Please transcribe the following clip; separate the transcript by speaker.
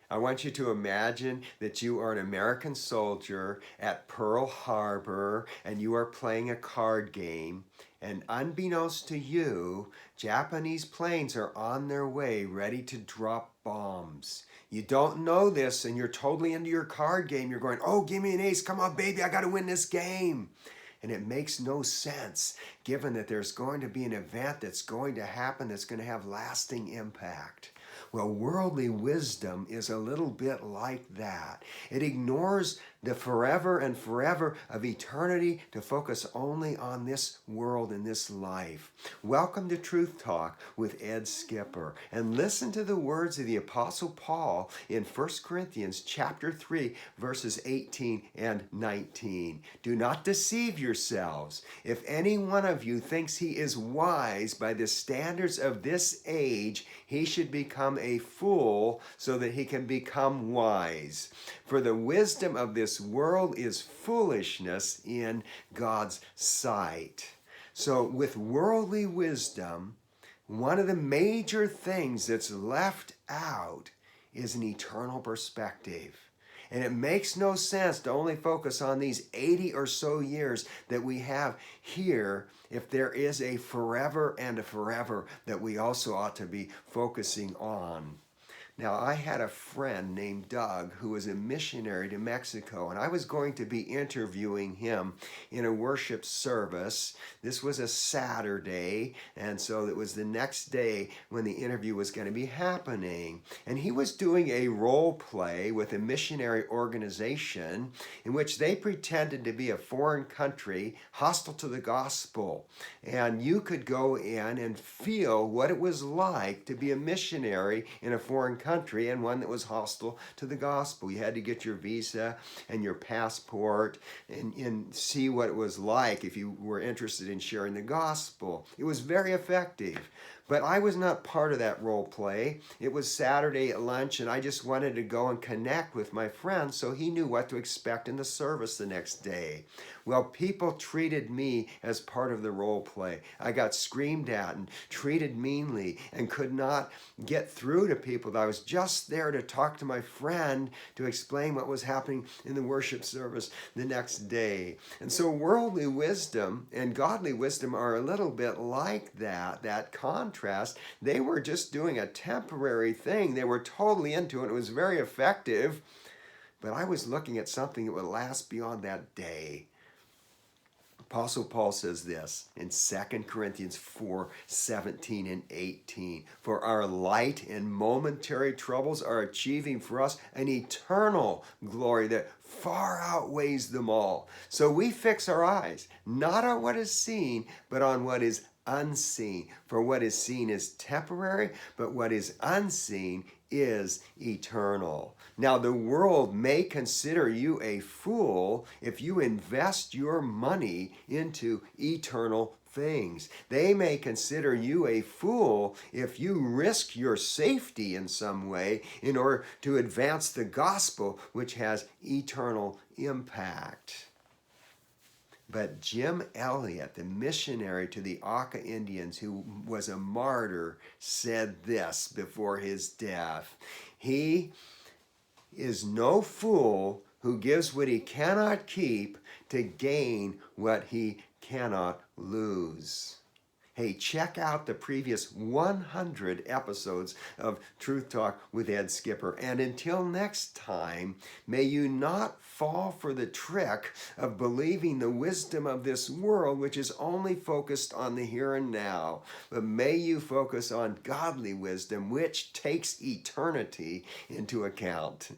Speaker 1: I want you to imagine that you are an American soldier at Pearl Harbor and you are playing a card game. And unbeknownst to you, Japanese planes are on their way ready to drop bombs. You don't know this and you're totally into your card game. You're going, oh, give me an ace. Come on, baby. I got to win this game. And it makes no sense given that there's going to be an event that's going to happen that's going to have lasting impact. Well, worldly wisdom is a little bit like that. It ignores the forever and forever of eternity to focus only on this world and this life. Welcome to Truth Talk with Ed Skipper. And listen to the words of the Apostle Paul in 1 Corinthians chapter 3, verses 18 and 19. Do not deceive yourselves. If any one of you thinks he is wise by the standards of this age, he should become a fool so that he can become wise. For the wisdom of this world is foolishness in God's sight. So with worldly wisdom, one of the major things that's left out is an eternal perspective. And it makes no sense to only focus on these 80 or so years that we have here if there is a forever and a forever that we also ought to be focusing on. Now, I had a friend named Doug who was a missionary to Mexico, and I was going to be interviewing him in a worship service. This was a Saturday, and so it was the next day when the interview was going to be happening. And he was doing a role play with a missionary organization in which they pretended to be a foreign country hostile to the gospel. And you could go in and feel what it was like to be a missionary in a foreign country and one that was hostile to the gospel. You had to get your visa and your passport and see what it was like if you were interested in sharing the gospel. It was very effective. But I was not part of that role play. It was Saturday at lunch, and I just wanted to go and connect with my friend so he knew what to expect in the service the next day. Well, people treated me as part of the role play. I got screamed at and treated meanly and could not get through to people. I was just there to talk to my friend to explain what was happening in the worship service the next day. And so worldly wisdom and godly wisdom are a little bit like that contrast. They were just doing a temporary thing. They were totally into it. It was very effective. But I was looking at something that would last beyond that day. Apostle Paul says this in 2 Corinthians 4:17 and 18. For our light and momentary troubles are achieving for us an eternal glory that far outweighs them all. So we fix our eyes not on what is seen, but on what is unseen. For what is seen is temporary, but what is unseen is eternal. Now, the world may consider you a fool if you invest your money into eternal things. They may consider you a fool if you risk your safety in some way in order to advance the gospel, which has eternal impact. But Jim Elliot, the missionary to the Auca Indians, who was a martyr, said this before his death. He is no fool who gives what he cannot keep to gain what he cannot lose. Hey, check out the previous 100 episodes of Truth Talk with Ed Skipper. And until next time, may you not fall for the trick of believing the wisdom of this world, which is only focused on the here and now. But may you focus on godly wisdom, which takes eternity into account.